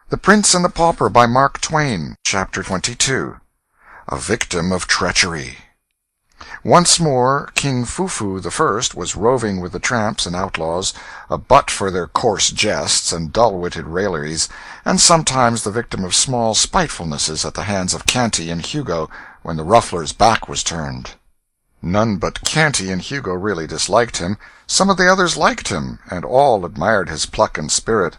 The Prince and the Pauper by Mark Twain. Chapter 22. A Victim of Treachery. Once more King Fufu the First was roving with the tramps and outlaws, a butt for their coarse jests and dull-witted railleries, and sometimes the victim of small spitefulnesses at the hands of Canty and Hugo when the ruffler's back was turned. None but Canty and Hugo really disliked him. Some of the others liked him, and all admired his pluck and spirit.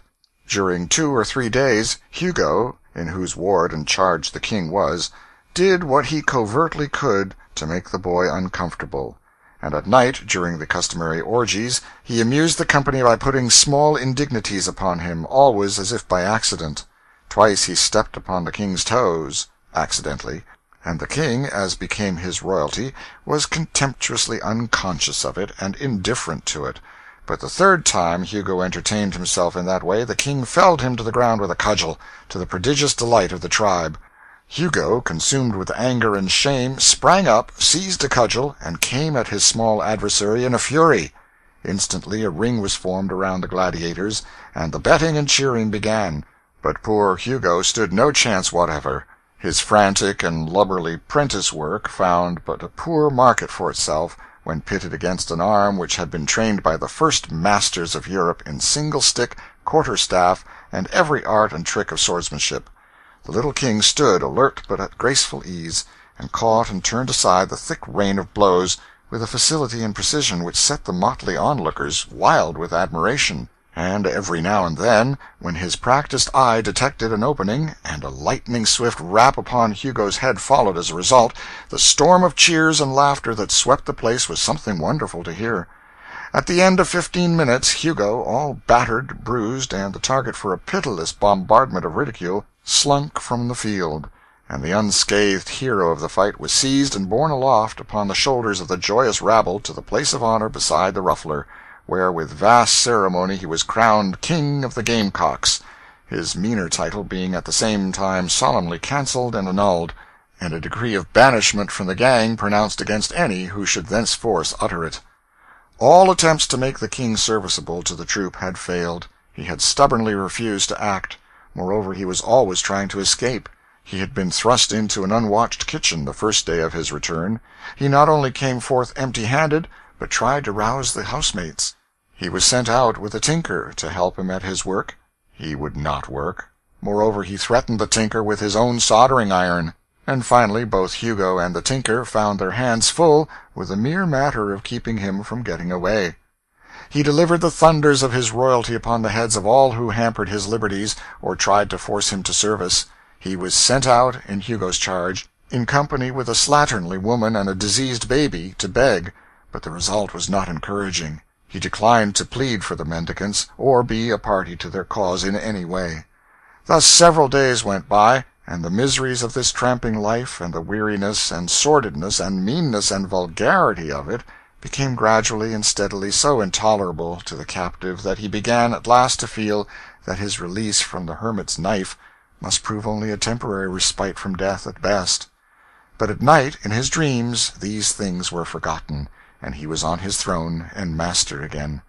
During 2 or 3 days, Hugo, in whose ward and charge the king was, did what he covertly could to make the boy uncomfortable, and at night, during the customary orgies, he amused the company by putting small indignities upon him, always as if by accident. Twice he stepped upon the king's toes, accidentally, and the king, as became his royalty, was contemptuously unconscious of it and indifferent to it. But the 3rd time Hugo entertained himself in that way, the king felled him to the ground with a cudgel, to the prodigious delight of the tribe. Hugo, consumed with anger and shame, sprang up, seized a cudgel, and came at his small adversary in a fury. Instantly a ring was formed around the gladiators, and the betting and cheering began. But poor Hugo stood no chance whatever. His frantic and lubberly prentice work found but a poor market for itself when pitted against an arm which had been trained by the first masters of Europe in single-stick, quarter-staff, and every art and trick of swordsmanship. The little king stood alert but at graceful ease, and caught and turned aside the thick rain of blows with a facility and precision which set the motley onlookers wild with admiration. And every now and then, when his practised eye detected an opening, and a lightning-swift rap upon Hugo's head followed as a result, the storm of cheers and laughter that swept the place was something wonderful to hear. At the end of 15 minutes, Hugo, all battered, bruised, and the target for a pitiless bombardment of ridicule, slunk from the field, and the unscathed hero of the fight was seized and borne aloft upon the shoulders of the joyous rabble to the place of honor beside the ruffler, where with vast ceremony he was crowned King of the Gamecocks, his meaner title being at the same time solemnly cancelled and annulled, and a decree of banishment from the gang pronounced against any who should thenceforth utter it. All attempts to make the king serviceable to the troop had failed. He had stubbornly refused to act. Moreover, he was always trying to escape. He had been thrust into an unwatched kitchen the first day of his return. He not only came forth empty-handed, but tried to rouse the housemates. He was sent out with a tinker to help him at his work. He would not work. Moreover, he threatened the tinker with his own soldering-iron. And finally both Hugo and the tinker found their hands full with the mere matter of keeping him from getting away. He delivered the thunders of his royalty upon the heads of all who hampered his liberties or tried to force him to service. He was sent out, in Hugo's charge, in company with a slatternly woman and a diseased baby, to beg, but the result was not encouraging. He declined to plead for the mendicants, or be a party to their cause in any way. Thus several days went by, and the miseries of this tramping life, and the weariness and sordidness and meanness and vulgarity of it, became gradually and steadily so intolerable to the captive that he began at last to feel that his release from the hermit's knife must prove only a temporary respite from death at best. But at night, in his dreams, these things were forgotten, and he was on his throne and master again.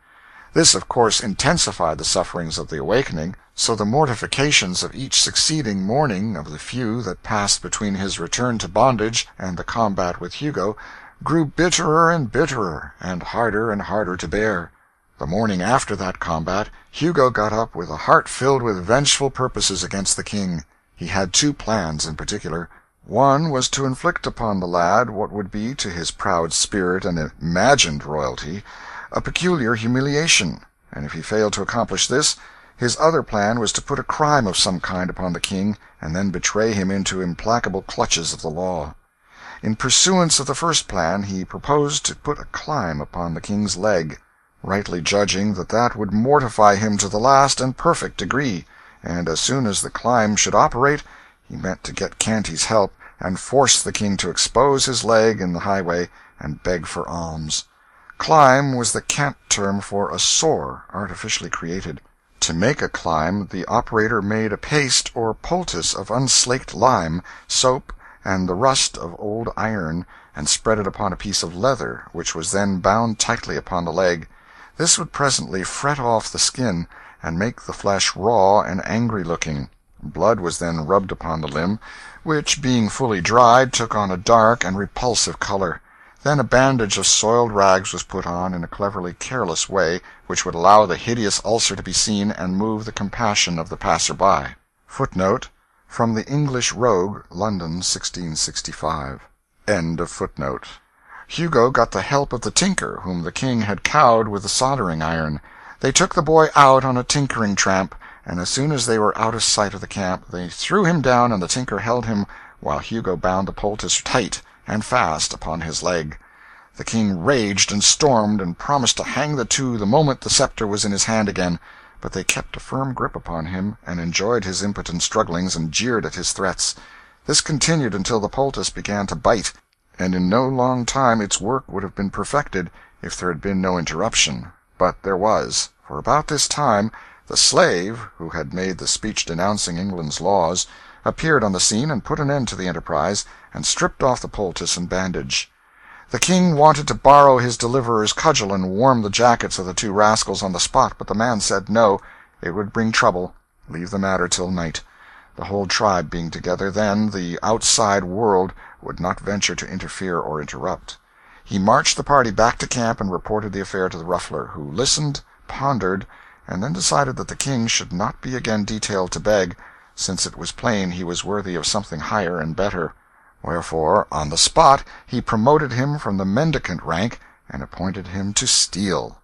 This, of course, intensified the sufferings of the awakening, so the mortifications of each succeeding morning, of the few that passed between his return to bondage and the combat with Hugo, grew bitterer and bitterer, and harder to bear. The morning after that combat, Hugo got up with a heart filled with vengeful purposes against the king. He had 2 plans in particular. One was to inflict upon the lad what would be, to his proud spirit and imagined royalty, a peculiar humiliation, and if he failed to accomplish this, his other plan was to put a crime of some kind upon the king, and then betray him into implacable clutches of the law. In pursuance of the first plan, he proposed to put a climb upon the king's leg, rightly judging that that would mortify him to the last and perfect degree, and as soon as the climb should operate, he meant to get Canty's help, and force the king to expose his leg in the highway and beg for alms. Climb was the cant term for a sore, artificially created. To make a climb, the operator made a paste or poultice of unslaked lime, soap, and the rust of old iron, and spread it upon a piece of leather, which was then bound tightly upon the leg. This would presently fret off the skin, and make the flesh raw and angry-looking. Blood was then rubbed upon the limb, which, being fully dried, took on a dark and repulsive color. Then a bandage of soiled rags was put on in a cleverly careless way, which would allow the hideous ulcer to be seen and move the compassion of the passer-by. Footnote: From the English Rogue, London, 1665. End of footnote. Hugo got the help of the tinker, whom the king had cowed with the soldering iron. They took the boy out on a tinkering tramp, and as soon as they were out of sight of the camp, they threw him down, and the tinker held him while Hugo bound the poultice tight and fast upon his leg. The king raged and stormed, and promised to hang the two the moment the scepter was in his hand again, but they kept a firm grip upon him, and enjoyed his impotent strugglings, and jeered at his threats. This continued until the poultice began to bite, and in no long time its work would have been perfected if there had been no interruption. But there was, for about this time the slave, who had made the speech denouncing England's laws, appeared on the scene and put an end to the enterprise, and stripped off the poultice and bandage. The king wanted to borrow his deliverer's cudgel and warm the jackets of the two rascals on the spot, but the man said no, it would bring trouble, leave the matter till night. The whole tribe being together, then, the outside world would not venture to interfere or interrupt. He marched the party back to camp and reported the affair to the ruffler, who listened, pondered, and then decided that the king should not be again detailed to beg, since it was plain he was worthy of something higher and better. Wherefore, on the spot, he promoted him from the mendicant rank and appointed him to steal.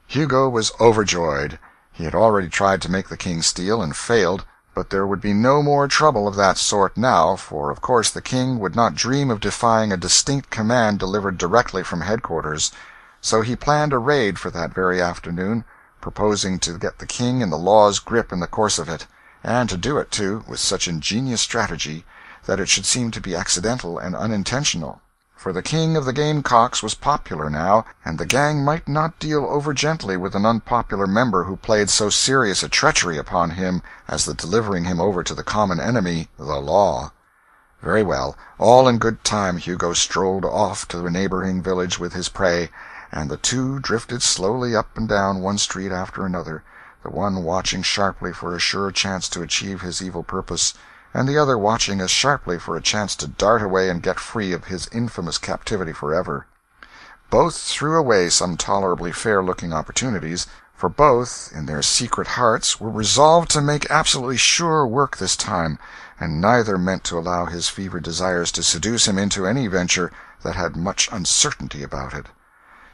Hugo was overjoyed. He had already tried to make the king steal, and failed, but there would be no more trouble of that sort now, for of course the king would not dream of defying a distinct command delivered directly from headquarters. So he planned a raid for that very afternoon, proposing to get the king in the law's grip in the course of it, and to do it, too, with such ingenious strategy that it should seem to be accidental and unintentional. For the king of the gamecocks was popular now, and the gang might not deal over-gently with an unpopular member who played so serious a treachery upon him as the delivering him over to the common enemy, the law. Very well, all in good time Hugo strolled off to a neighboring village with his prey, and the two drifted slowly up and down one street after another, the one watching sharply for a sure chance to achieve his evil purpose, and the other watching as sharply for a chance to dart away and get free of his infamous captivity forever. Both threw away some tolerably fair-looking opportunities, for both, in their secret hearts, were resolved to make absolutely sure work this time, and neither meant to allow his fevered desires to seduce him into any venture that had much uncertainty about it.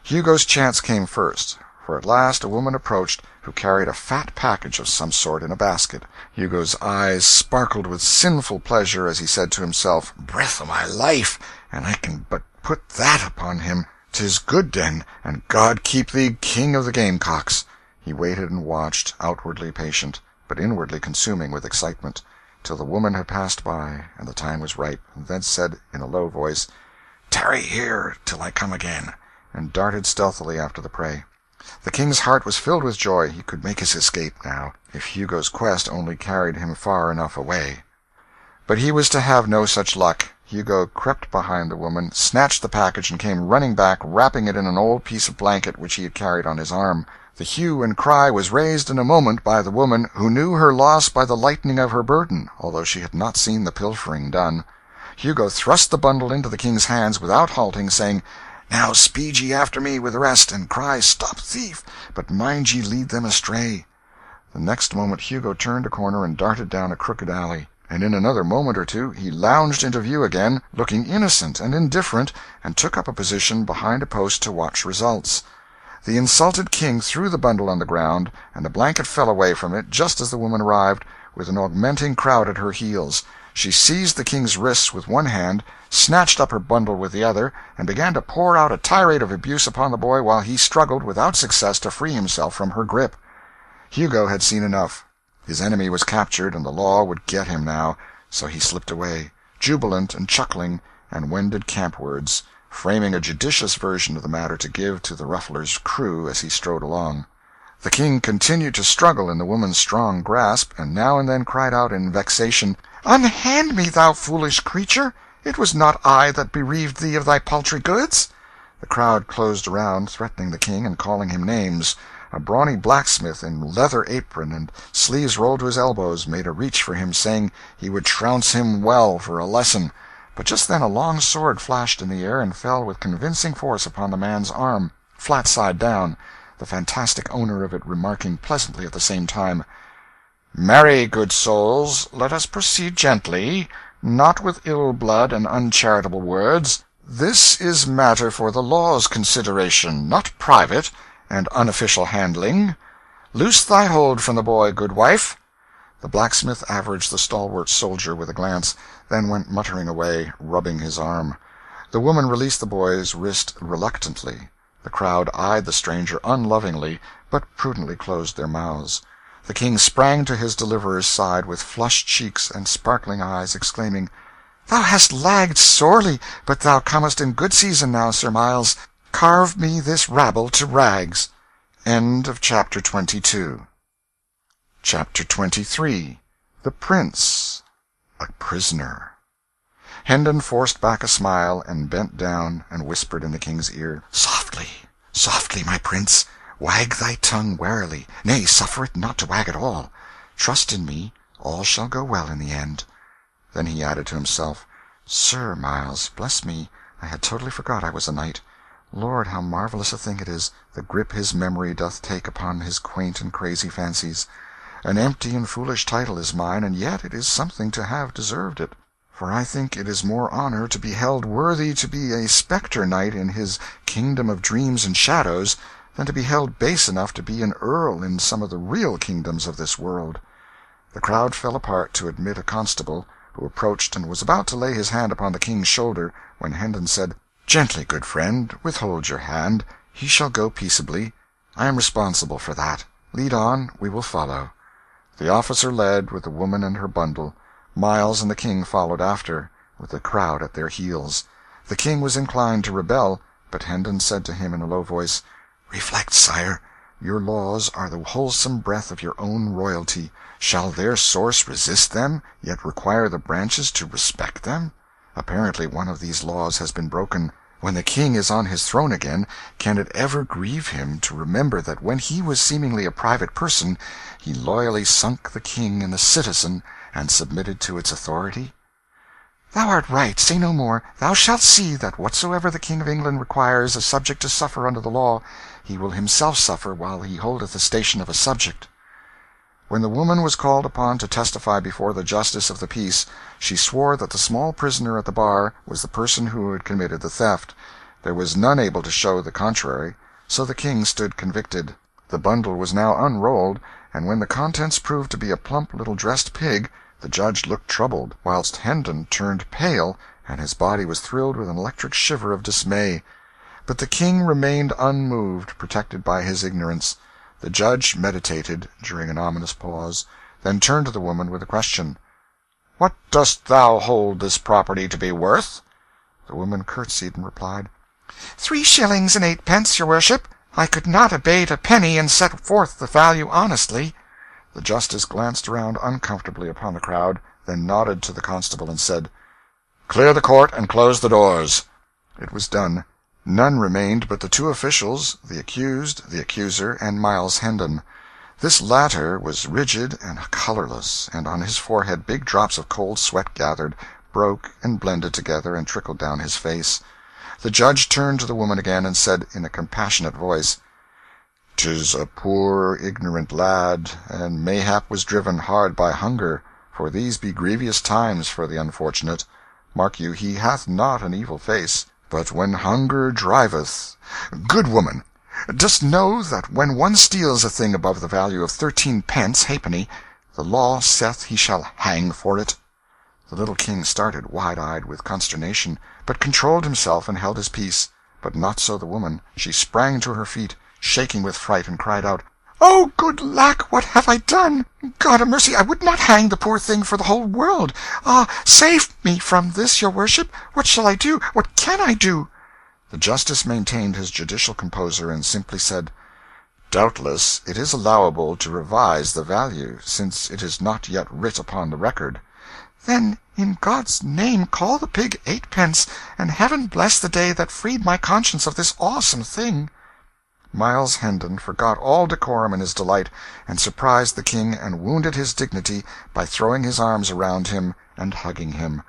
Hugo's chance came first, for at last a woman approached who carried a fat package of some sort in a basket. Hugo's eyes sparkled with sinful pleasure as he said to himself, "Breath o' my life, and I can but put that upon him. 'Tis good den, and God keep thee king of the gamecocks." He waited and watched, outwardly patient, but inwardly consuming with excitement, till the woman had passed by, and the time was ripe, and then said in a low voice, "Tarry here till I come again," and darted stealthily after the prey. The king's heart was filled with joy. He could make his escape now, if Hugo's quest only carried him far enough away. But he was to have no such luck. Hugo crept behind the woman, snatched the package, and came running back, wrapping it in an old piece of blanket which he had carried on his arm. The hue and cry was raised in a moment by the woman, who knew her loss by the lightening of her burden, although she had not seen the pilfering done. Hugo thrust the bundle into the king's hands without halting, saying, "Now speed ye after me with the rest, and cry, 'Stop thief!' but mind ye lead them astray." The next moment Hugo turned a corner and darted down a crooked alley, and in another moment or two he lounged into view again, looking innocent and indifferent, and took up a position behind a post to watch results. The insulted king threw the bundle on the ground, and the blanket fell away from it just as the woman arrived, with an augmenting crowd at her heels. She seized the king's wrists with one hand, snatched up her bundle with the other, and began to pour out a tirade of abuse upon the boy while he struggled without success to free himself from her grip. Hugo had seen enough. His enemy was captured, and the law would get him now, so he slipped away, jubilant and chuckling, and wended campwards, framing a judicious version of the matter to give to the ruffler's crew as he strode along. The king continued to struggle in the woman's strong grasp, and now and then cried out in vexation, "Unhand me, thou foolish creature! It was not I that bereaved thee of thy paltry goods." The crowd closed around, threatening the king and calling him names. A brawny blacksmith in leather apron and sleeves rolled to his elbows made a reach for him, saying he would trounce him well for a lesson. But just then a long sword flashed in the air and fell with convincing force upon the man's arm, flat side down, the fantastic owner of it remarking pleasantly at the same time, "Marry, good souls, let us proceed gently, not with ill blood and uncharitable words. This is matter for the law's consideration, not private and unofficial handling. Loose thy hold from the boy, good wife." The blacksmith averaged the stalwart soldier with a glance, then went muttering away, rubbing his arm. The woman released the boy's wrist reluctantly. The crowd eyed the stranger unlovingly, but prudently closed their mouths. The king sprang to his deliverer's side with flushed cheeks and sparkling eyes, exclaiming, "Thou hast lagged sorely, but thou comest in good season now, Sir Miles. Carve me this rabble to rags." Chapter 22. Chapter 23. The Prince a Prisoner. Hendon forced back a smile, and bent down and whispered in the king's ear, "Softly, softly, my prince. Wag thy tongue warily, nay, suffer it not to wag at all. Trust in me, all shall go well in the end." Then he added to himself, "Sir Miles, bless me, I had totally forgot I was a knight. Lord, how marvellous a thing it is, the grip his memory doth take upon his quaint and crazy fancies. An empty and foolish title is mine, and yet it is something to have deserved it. For I think it is more honour to be held worthy to be a spectre knight in his kingdom of dreams and shadows than to be held base enough to be an earl in some of the real kingdoms of this world." The crowd fell apart to admit a constable, who approached and was about to lay his hand upon the king's shoulder, when Hendon said, "Gently, good friend, withhold your hand. He shall go peaceably. I am responsible for that. Lead on, we will follow." The officer led, with the woman and her bundle. Miles and the king followed after, with the crowd at their heels. The king was inclined to rebel, but Hendon said to him in a low voice, "Reflect, sire. Your laws are the wholesome breath of your own royalty. Shall their source resist them, yet require the branches to respect them? Apparently one of these laws has been broken. When the king is on his throne again, can it ever grieve him to remember that when he was seemingly a private person, he loyally sunk the king in the citizen and submitted to its authority? Thou art right, say no more. Thou shalt see that whatsoever the King of England requires a subject to suffer under the law, he will himself suffer while he holdeth the station of a subject." When the woman was called upon to testify before the justice of the peace, she swore that the small prisoner at the bar was the person who had committed the theft. There was none able to show the contrary, so the king stood convicted. The bundle was now unrolled, and when the contents proved to be a plump little dressed pig, the judge looked troubled, whilst Hendon turned pale, and his body was thrilled with an electric shiver of dismay. But the king remained unmoved, protected by his ignorance. The judge meditated, during an ominous pause, then turned to the woman with a question, "What dost thou hold this property to be worth?" The woman curtsied and replied, 3 shillings and 8 pence, your worship. I could not abate a penny and set forth the value honestly." The justice glanced around uncomfortably upon the crowd, then nodded to the constable and said, "Clear the court and close the doors." It was done. None remained but the 2 officials, the accused, the accuser, and Miles Hendon. This latter was rigid and colourless, and on his forehead big drops of cold sweat gathered, broke, and blended together, and trickled down his face. The judge turned to the woman again, and said in a compassionate voice, "'Tis a poor ignorant lad, and mayhap was driven hard by hunger, for these be grievous times for the unfortunate. Mark you, he hath not an evil face, but when hunger driveth. Good woman, dost know that when one steals a thing above the value of 13 pence halfpenny, the law saith he shall hang for it?" The little king started, wide-eyed with consternation, but controlled himself and held his peace. But not so the woman. She sprang to her feet, shaking with fright, and cried out, "Oh, good lack, what have I done? God a mercy, I would not hang the poor thing for the whole world. Ah, save me from this, your worship. What shall I do? What can I do?" The justice maintained his judicial composure, and simply said, "Doubtless it is allowable to revise the value, since it is not yet writ upon the record." "Then, in God's name, call the pig 8 pence, and heaven bless the day that freed my conscience of this awesome thing." Miles Hendon forgot all decorum in his delight, and surprised the King and wounded his dignity by throwing his arms around him and hugging him.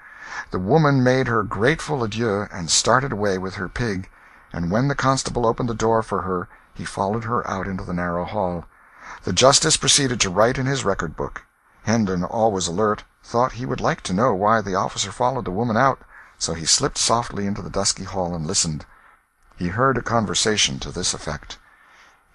The woman made her grateful adieu and started away with her pig, and when the constable opened the door for her he followed her out into the narrow hall. The justice proceeded to write in his record-book. Hendon, always alert, thought he would like to know why the officer followed the woman out, so he slipped softly into the dusky hall and listened. He heard a conversation to this effect: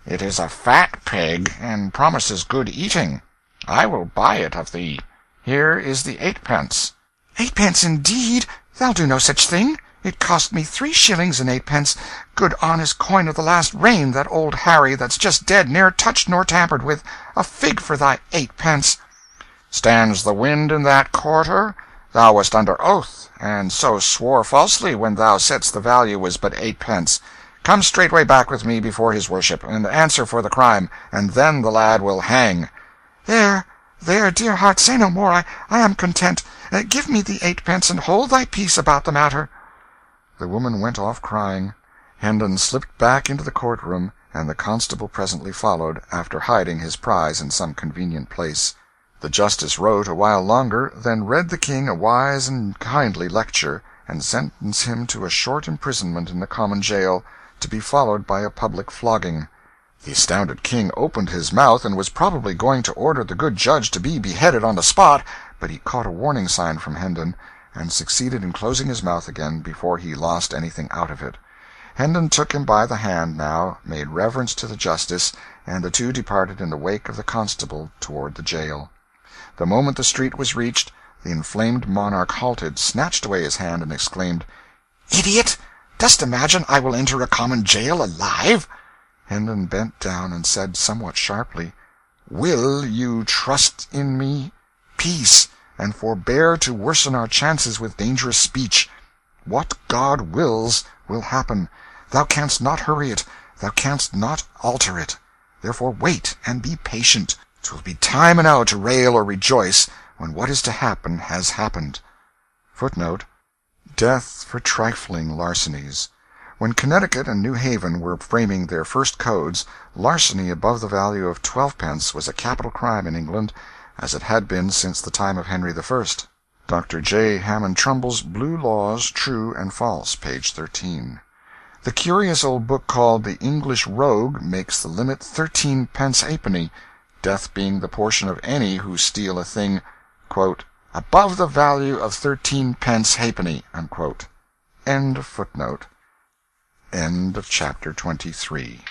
"It is a fat pig, and promises good eating. I will buy it of thee. Here is the 8 pence. "8 pence, indeed! Thou'll do no such thing. It cost me 3 shillings and 8 pence, good honest coin of the last reign, that old Harry that's just dead ne'er touched nor tampered with. A fig for thy 8 pence. Stands the wind in that quarter? Thou wast under oath, and so swore falsely when thou saidst the value was but 8 pence. Come straightway back with me before his worship, and answer for the crime, and then the lad will hang." There, dear heart, say no more. I am content. Give me the 8 pence, and hold thy peace about the matter." The woman went off crying. Hendon slipped back into the court-room, and the constable presently followed, after hiding his prize in some convenient place. The justice wrote a while longer, then read the King a wise and kindly lecture, and sentenced him to a short imprisonment in the common jail, to be followed by a public flogging. The astounded King opened his mouth, and was probably going to order the good judge to be beheaded on the spot, but he caught a warning sign from Hendon, and succeeded in closing his mouth again before he lost anything out of it. Hendon took him by the hand now, made reverence to the justice, and the two departed in the wake of the constable toward the jail. The moment the street was reached, the inflamed monarch halted, snatched away his hand, and exclaimed, "Idiot! Dost imagine I will enter a common jail alive?" Hendon bent down and said somewhat sharply, "Will you trust in me? Peace, and forbear to worsen our chances with dangerous speech. What God wills will happen. Thou canst not hurry it, thou canst not alter it. Therefore wait, and be patient. 'Twill be time enow to rail or rejoice when what is to happen has happened." Footnote: Death for trifling larcenies. When Connecticut and New Haven were framing their first codes, larceny above the value of 12 pence was a capital crime in England, as it had been since the time of Henry I. Dr. J. Hammond Trumbull's Blue Laws, True and False, page 13. The curious old book called The English Rogue makes the limit 13 pence halfpenny, death being the portion of any who steal a thing, "above the value of 13 pence halfpenny." End of footnote. End of chapter 23.